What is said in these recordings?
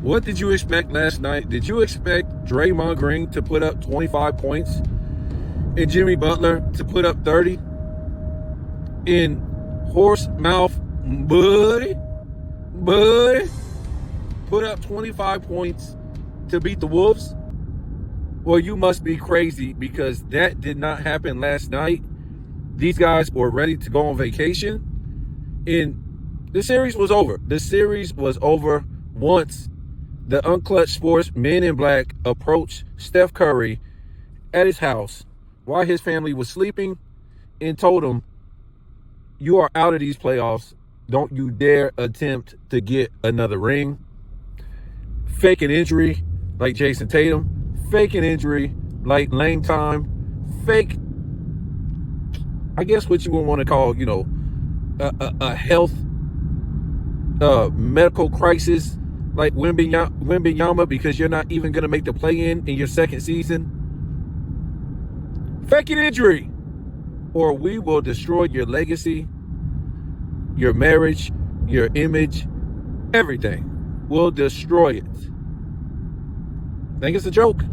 What did you expect last night? Did you expect Draymond Green to put up 25 points and Jimmy Butler to put up 30? In horse mouth, buddy, put up 25 points to beat the Wolves? Well, you must be crazy, because that did not happen last night. These guys were ready to go on vacation, and the series was over. The series was over once the Unclutched Sports Men in Black approached Steph Curry at his house while his family was sleeping and told him, "You are out of these playoffs. Don't you dare attempt to get another ring." Fake an injury like Jason Tatum. Fake an injury like Lane Time. Fake, I guess what you would want to call, a health medical crisis like Wembanyama, because you're not even going to make the play-in your second season. Fake an injury, or we will destroy your legacy, your marriage, your image, everything. We'll destroy it. Think it's a joke?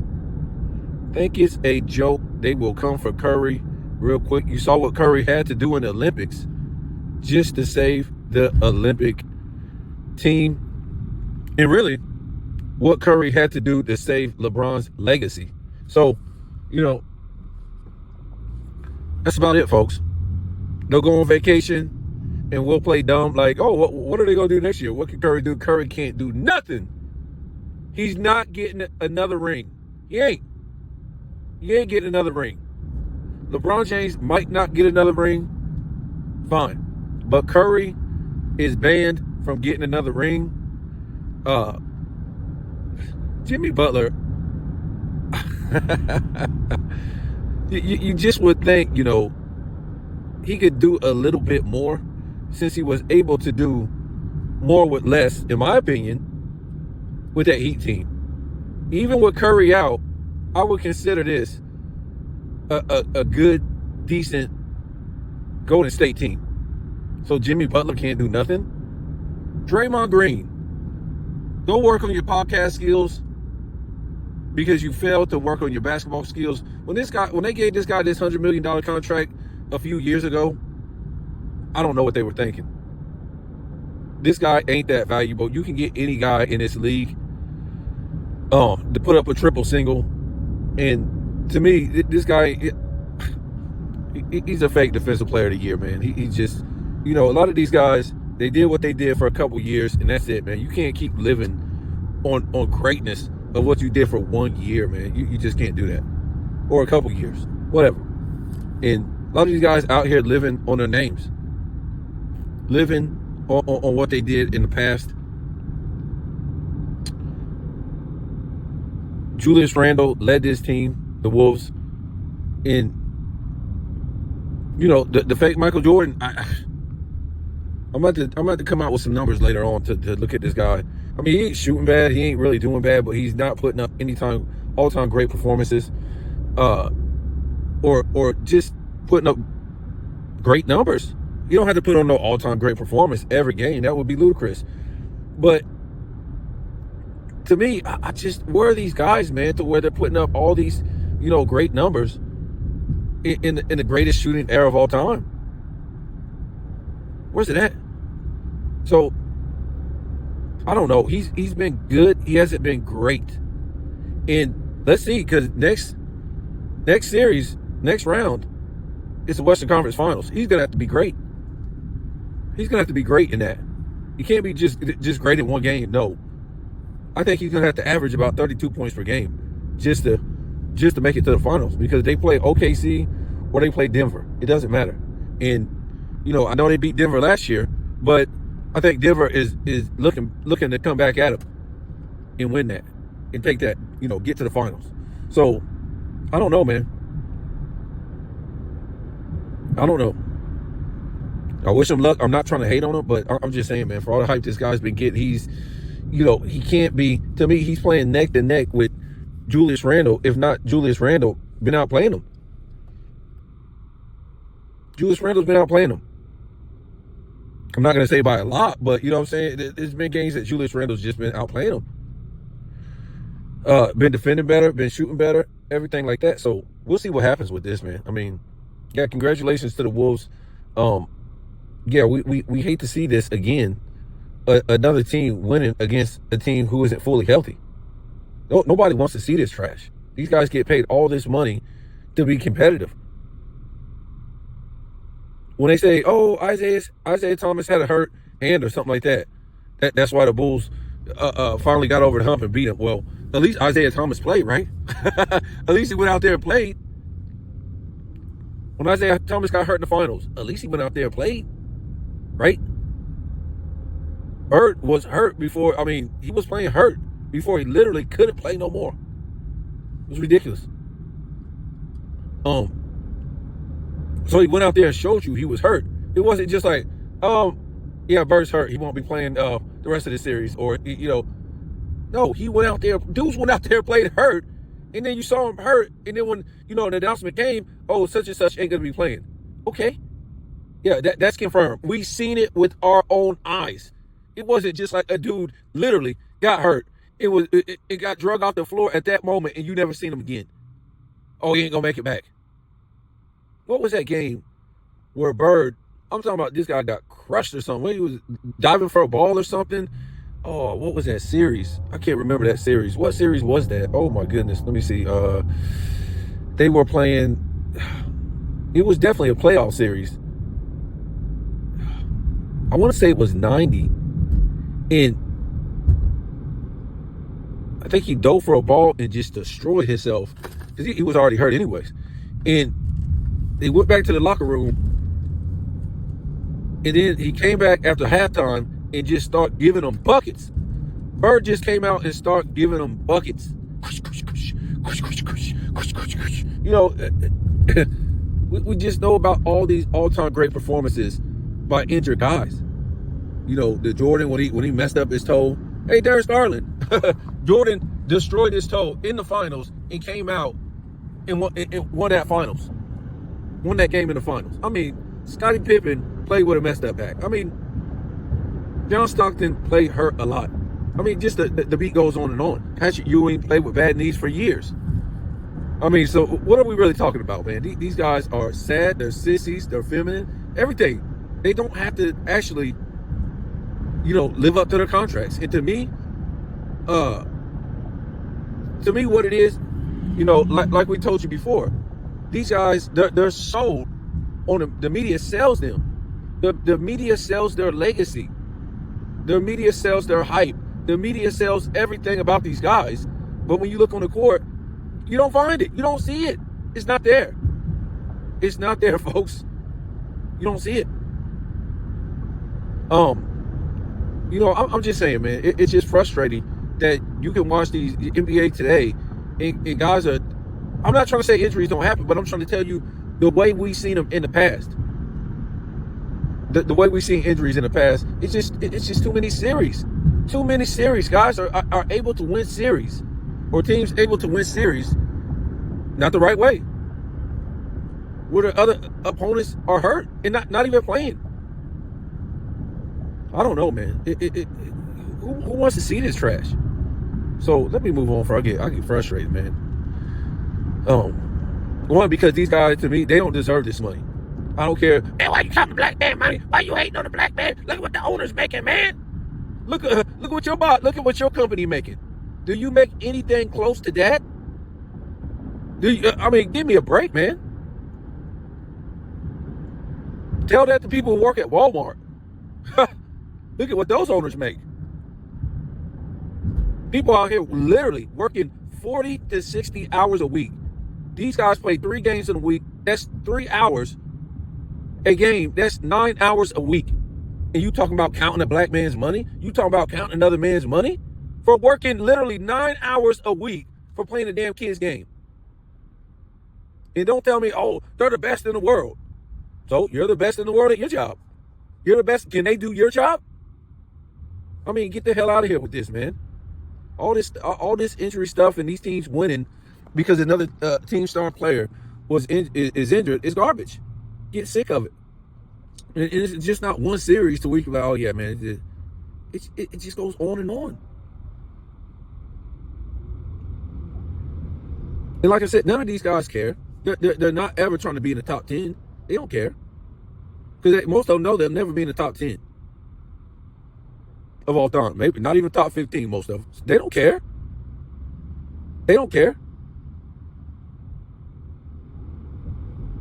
Think it's a joke? They will come for Curry real quick. You saw what Curry had to do in the Olympics just to save the Olympic team. And really, what Curry had to do to save LeBron's legacy. So, that's about it, folks. They'll go on vacation and we'll play dumb like, oh, what are they going to do next year? What can Curry do? Curry can't do nothing. He's not getting another ring. He ain't getting another ring. LeBron James might not get another ring. Fine. But Curry is banned from getting another ring. Jimmy Butler, you just would think, he could do a little bit more, since he was able to do more with less, in my opinion, with that Heat team. Even with Curry out, I would consider this a good, decent Golden State team. So Jimmy Butler can't do nothing. Draymond Green, go work on your podcast skills, because you failed to work on your basketball skills. When they gave this guy this $100 million contract a few years ago, I don't know what they were thinking. This guy ain't that valuable. You can get any guy in this league to put up a triple single. And to me, this guy, he's a fake defensive player of the year, man. He just, a lot of these guys, they did what they did for a couple years, and that's it, man. You can't keep living on greatness of what you did for 1 year, man. You just can't do that. Or a couple years, whatever. And a lot of these guys out here living on their names, living on what they did in the past. Julius Randle led this team, the Wolves, in, the fake Michael Jordan. I'm about to come out with some numbers later on to look at this guy. I mean, he ain't shooting bad. He ain't really doing bad, but he's not putting up all-time great performances, or just putting up great numbers. You don't have to put on no all-time great performance every game. That would be ludicrous. But to me, I just, where are these guys, man, to where they're putting up all these, great numbers in the greatest shooting era of all time? Where's it at? So, I don't know. He's been good. He hasn't been great. And let's see, because next series, next round, it's the Western Conference Finals. He's gonna have to be great. He's gonna have to be great in that. He can't be just great in one game. No, I think he's gonna have to average about 32 points per game just to make it to the finals, because they play OKC or they play Denver. It doesn't matter. And I know they beat Denver last year, but I think Denver is looking to come back at them and win that and take that, get to the finals. So I don't know, man. I don't know. I wish him luck. I'm not trying to hate on him, but I'm just saying, man, for all the hype this guy's been getting, he's, he can't be, to me, he's playing neck to neck with Julius Randle, if not Julius Randle been out playing him. Julius Randle's been out playing him. I'm not going to say by a lot, but you know what I'm saying? There's been games that Julius Randle's just been out playing him. been defending better, been shooting better, everything like that. So we'll see what happens with this, man. I mean, yeah, congratulations to the Wolves. Um, yeah, we hate to see this again. Another team winning against a team who isn't fully healthy. Nobody wants to see this trash. These guys get paid all this money to be competitive. When they say, "Oh, Isaiah Thomas had a hurt hand or something like that," that's why the Bulls finally got over the hump and beat him. Well, at least Isaiah Thomas played, right? At least he went out there and played. When Isaiah Thomas got hurt in the finals, at least he went out there and played, right? Bird was hurt before. I mean, he was playing hurt before he literally couldn't play no more. It was ridiculous. So he went out there and showed you he was hurt. It wasn't just like, yeah, Bird's hurt. He won't be playing the rest of the series, or no, he went out there. Dudes went out there and played hurt, and then you saw him hurt, and then when an announcement came, oh, such and such ain't gonna be playing. Okay, yeah, that's confirmed. We seen it with our own eyes. It wasn't just like a dude literally got hurt. It got drug off the floor at that moment, and you never seen him again. Oh, he ain't gonna make it back. What was that game where Bird, I'm talking about this guy got crushed or something, when he was diving for a ball or something? Oh, what was that series? I can't remember that series. What series was that? Oh my goodness. Let me see. They were playing, it was definitely a playoff series. I want to say it was 90. And I think he dove for a ball and just destroyed himself because he was already hurt anyways. And they went back to the locker room, and then he came back after halftime and just started giving them buckets. Bird just came out and started giving them buckets. We just know about all these all-time great performances by injured guys. The Jordan when he messed up his toe. Hey, Darius Garland. Jordan destroyed his toe in the finals and came out and won that finals. Won that game in the finals. I mean, Scottie Pippen played with a messed up back. I mean, John Stockton played hurt a lot. I mean, just the beat goes on and on. Patrick Ewing played with bad knees for years. I mean, so what are we really talking about, man? These guys are sad, they're sissies, they're feminine, everything. They don't have to actually, live up to their contracts. And to me, what it is, like we told you before, these guys, they're sold on the media sells them. The media sells their legacy. The media sells their hype. The media sells everything about these guys. But when you look on the court, you don't find it. You don't see it. It's not there. It's not there, folks. You don't see it. I'm just saying, man, it's just frustrating that you can watch these NBA today and guys are, I'm not trying to say injuries don't happen, but I'm trying to tell you the way we've seen them in the past. The way we've seen injuries in the past, it's just too many series. Too many series. Guys are able to win series, or teams able to win series, not the right way. Where the other opponents are hurt and not even playing. I don't know, man. Who wants to see this trash? So let me move on before I get frustrated, man. One, because these guys, to me, they don't deserve this money. I don't care. Man, why you talking black man money? Why you hating on the black man? Look at what the owner's making, man. Look at what your company making. Do you make anything close to that? Give me a break, man. Tell that to people who work at Walmart. Look at what those owners make. People out here literally working 40 to 60 hours a week. These guys play 3 games in a week. That's 3 hours a game. That's 9 hours a week. And you talking about counting a black man's money? You talking about counting another man's money? For working literally 9 hours a week for playing a damn kid's game. And don't tell me, oh, they're the best in the world. So you're the best in the world at your job. You're the best. Can they do your job? I mean, get the hell out of here with this, man. All this injury stuff and these teams winning because another team star player is injured is garbage. Get sick of it. And it's just not one series to week. Like, oh yeah, man. It just goes on and on. And like I said, none of these guys care. They're not ever trying to be in the top 10. They don't care. Because most of them know they'll never be in the top 10 of all time. Maybe not even top 15, most of them. They don't care. They don't care.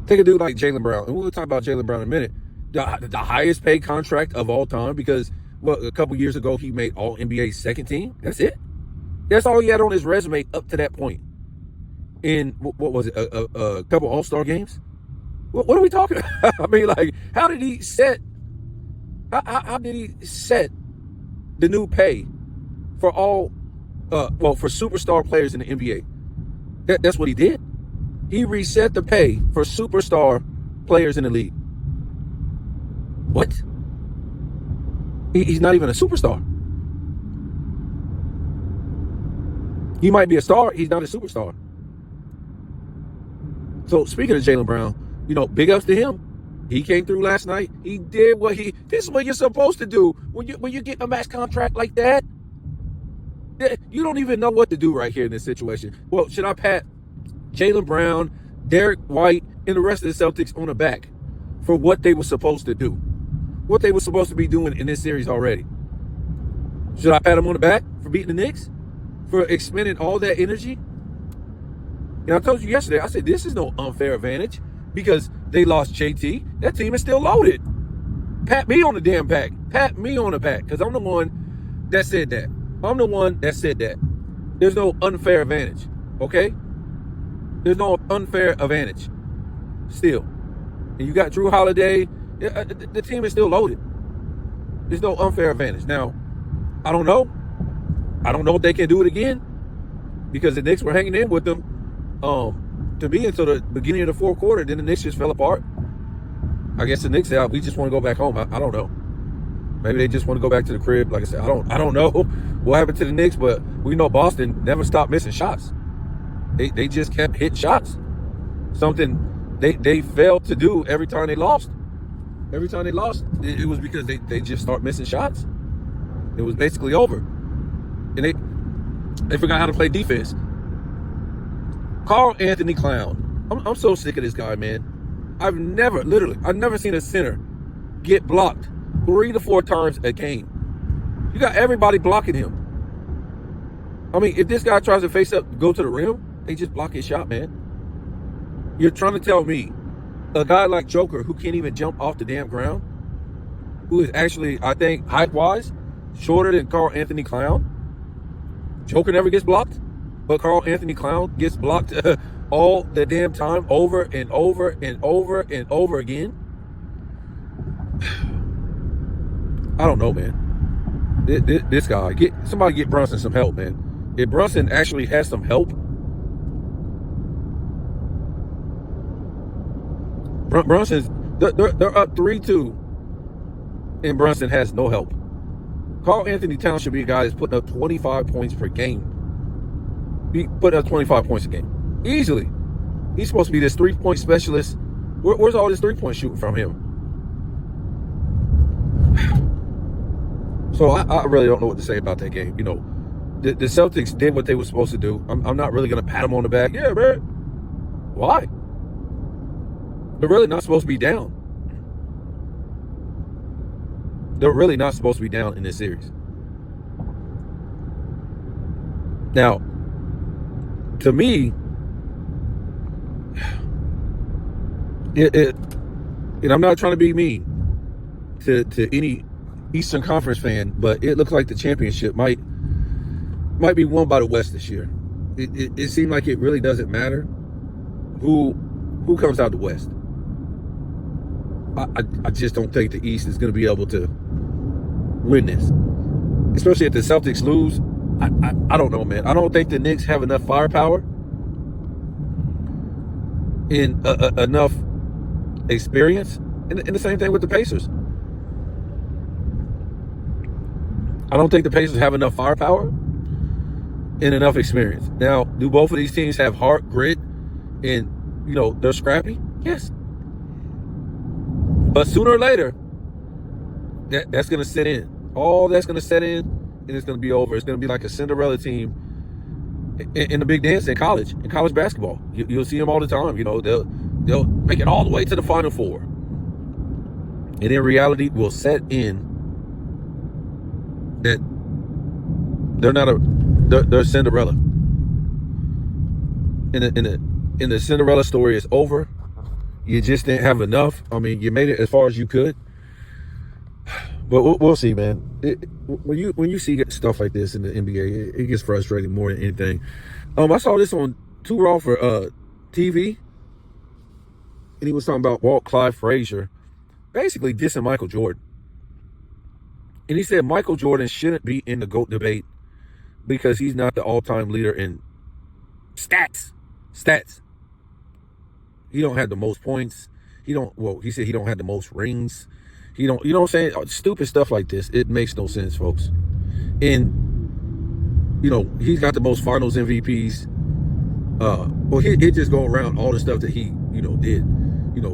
Take a dude like Jaylen Brown, and we'll talk about Jaylen Brown in a minute. The highest paid contract of all time because, well, a couple years ago, he made all NBA second team. That's it. That's all he had on his resume up to that point. In, what was it, a couple All-Star games? What are we talking about? I mean, like, how did he set the new pay for all, for superstar players in the NBA? That's what he did. He reset the pay for superstar players in the league. What? He's not even a superstar. He might be a star. He's not a superstar. So speaking of Jaylen Brown, big ups to him. He came through last night. He did this is what you're supposed to do when you get a max contract like that. You don't even know what to do right here in this situation. Well, should I pat Jaylen Brown, Derek White, and the rest of the Celtics on the back for what they were supposed to do? What they were supposed to be doing in this series already? Should I pat them on the back for beating the Knicks? For expending all that energy? And I told you yesterday, I said, this is no unfair advantage because they lost JT. That team is still loaded. Pat me on the damn back. Pat me on the back because I'm the one that said that. I'm the one that said that. There's no unfair advantage, okay? There's no unfair advantage still. And you got Drew Holiday. The team is still loaded. There's no unfair advantage. Now, I don't know. I don't know if they can do it again because the Knicks were hanging in with them to me until the beginning of the fourth quarter. Then the Knicks just fell apart. I guess the Knicks said, we just want to go back home. I don't know. Maybe they just want to go back to the crib. Like I said, I don't know what happened to the Knicks, but we know Boston never stopped missing shots. They just kept hitting shots. Something they failed to do every time they lost. Every time they lost, it was because they just start missing shots. It was basically over. And they forgot how to play defense. Karl Anthony Clown. I'm so sick of this guy, man. I've never seen a center get blocked 3 to 4 times a game. You got everybody blocking him. I mean, if this guy tries to face up, go to the rim, they just block his shot, man. You're trying to tell me a guy like Joker who can't even jump off the damn ground, who is actually, I think, height-wise, shorter than Karl Anthony Clown. Joker never gets blocked, but Karl Anthony Clown gets blocked all the damn time, over and over and over and over again. I don't know, man. This guy, somebody get Brunson some help, man. If Brunson actually has some help, Brunson's they're up 3-2, and Brunson has no help. Karl Anthony Towns should be a guy that's putting up 25 points per game. He put up 25 points a game easily. He's supposed to be this 3-point specialist. Where's all this 3-point shooting from him? So I really don't know what to say about that game. The Celtics did what they were supposed to do. I'm not really going to pat them on the back. Yeah, man. Why? They're really not supposed to be down. They're really not supposed to be down in this series. Now, to me, and I'm not trying to be mean to any Eastern Conference fan, but it looks like the championship might be won by the West this year. It seemed like it really doesn't matter who comes out the West. I just don't think the East is going to be able to win this, especially if the Celtics lose. I don't know, man. I don't think the Knicks have enough firepower and enough experience. And the same thing with the Pacers. I don't think the Pacers have enough firepower and enough experience. Now, do both of these teams have heart, grit, and they're scrappy? Yes. But sooner or later, that's going to set in. All that's going to set in, and it's going to be over. It's going to be like a Cinderella team in the big dance in college basketball. You'll see them all the time. They'll make it all the way to the Final Four, and then reality will set in that they're Cinderella. And the Cinderella story is over. You just didn't have enough. I mean, you made it as far as you could, but we'll see, man. When you see stuff like this in the NBA, it gets frustrating more than anything. I saw this on Too Raw for TV, and he was talking about Walt Clyde Frazier, basically dissing Michael Jordan. And he said Michael Jordan shouldn't be in the GOAT debate because he's not the all-time leader in stats. He don't have the most points. He said he don't have the most rings. You know what I'm saying? Stupid stuff like this. It makes no sense, folks. And, he's got the most finals MVPs. He just go around all the stuff that he, did.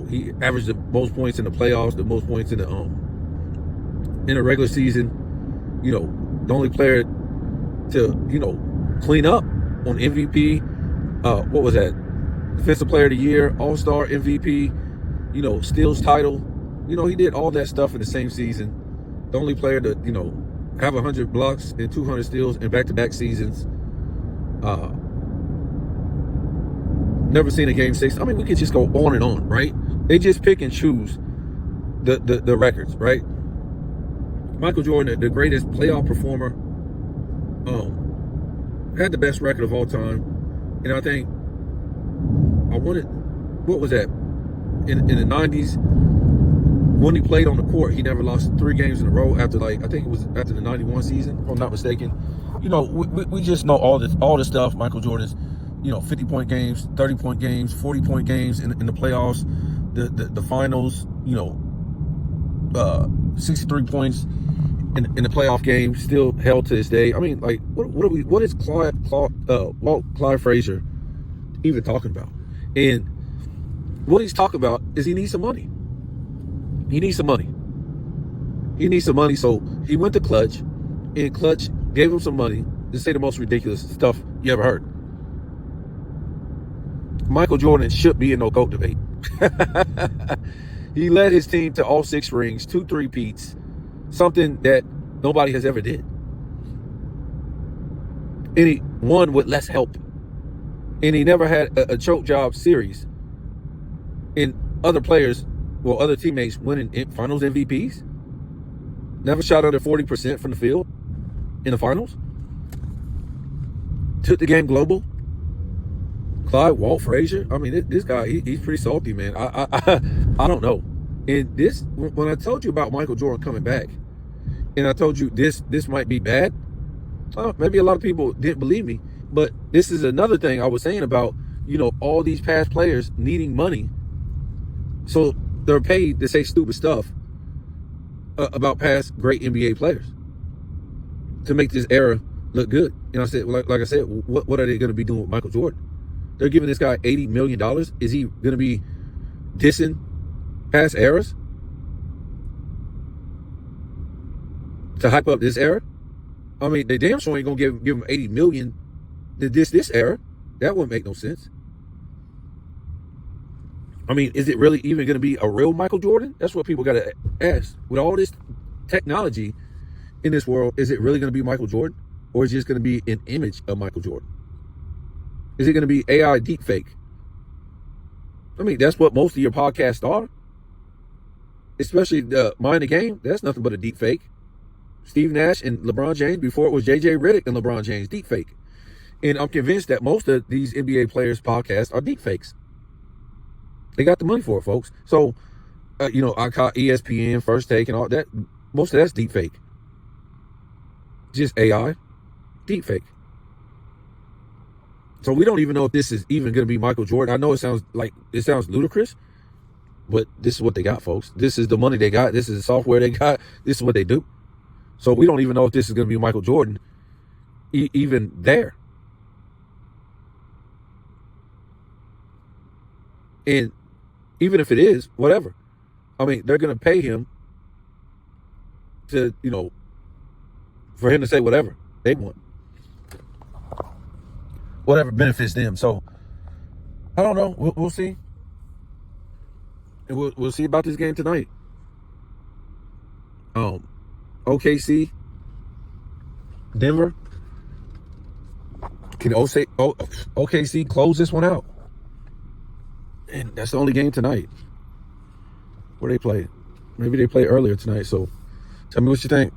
He averaged the most points in the playoffs, the most points in the regular season. The only player to, clean up on MVP. What was that? Defensive Player of the Year, All-Star MVP, steals title. He did all that stuff in the same season. The only player to, have 100 blocks and 200 steals in back-to-back seasons. Never seen a Game 6. I mean, we could just go on and on, right? They just pick and choose the records, right? Michael Jordan, the greatest playoff performer, had the best record of all time. And I think what was that? In the 90s, when he played on the court, he never lost 3 games in a row after I think it was after the 91 season, if I'm not mistaken. We just know all the stuff. Michael Jordan's, 50-point games, 30-point games, 40-point games in the playoffs, the finals, 63 points in the playoff game, still held to this day. I mean, what is Walt Clyde Frazier even talking about? And what he's talking about is he needs some money. He needs some money. So he went to Clutch, and Clutch gave him some money to say the most ridiculous stuff you ever heard. Michael Jordan should be in no GOAT debate. He led his team to all 6 rings, 2 3-peats, something that nobody has ever did. And he won with less help. And he never had a choke job series. And other teammates winning finals MVPs. Never shot under 40% from the field in the finals. Took the game global. Walt Frazier. I mean, this guy, he's pretty salty, man. I don't know. And this, when I told you about Michael Jordan coming back, and I told you this might be bad, maybe a lot of people didn't believe me. But this is another thing I was saying about, all these past players needing money. So they're paid to say stupid stuff about past great NBA players to make this era look good. And I said, like I said, what are they going to be doing with Michael Jordan? They're giving this guy $80 million. Is he going to be dissing past eras to hype up this era? I mean, they damn sure ain't going to give him $80 million to diss this era. That wouldn't make no sense. I mean, is it really even going to be a real Michael Jordan? That's what people got to ask. With all this technology in this world, is it really going to be Michael Jordan? Or is it just going to be an image of Michael Jordan? Is it going to be AI deepfake? I mean, that's what most of your podcasts are. Especially Mind the Game. That's nothing but a deepfake. Steve Nash and LeBron James, before it was JJ Redick and LeBron James, deepfake. And I'm convinced that most of these NBA players' podcasts are deepfakes. They got the money for it, folks. So, I caught ESPN, First Take, and all that. Most of that's deepfake. Just AI, deepfake. So we don't even know if this is even going to be Michael Jordan. I know it sounds ludicrous, but this is what they got, folks. This is the money they got. This is the software they got. This is what they do. So we don't even know if this is going to be Michael Jordan, even there. And even if it is, whatever. I mean, they're going to pay him to, for him to say whatever they want. whatever benefits them. So I don't know. We'll see. And we'll see about this game tonight. OKC, Denver. Can OKC close this one out? And that's the only game tonight. Where they play? Maybe they play earlier tonight. So tell me what you think.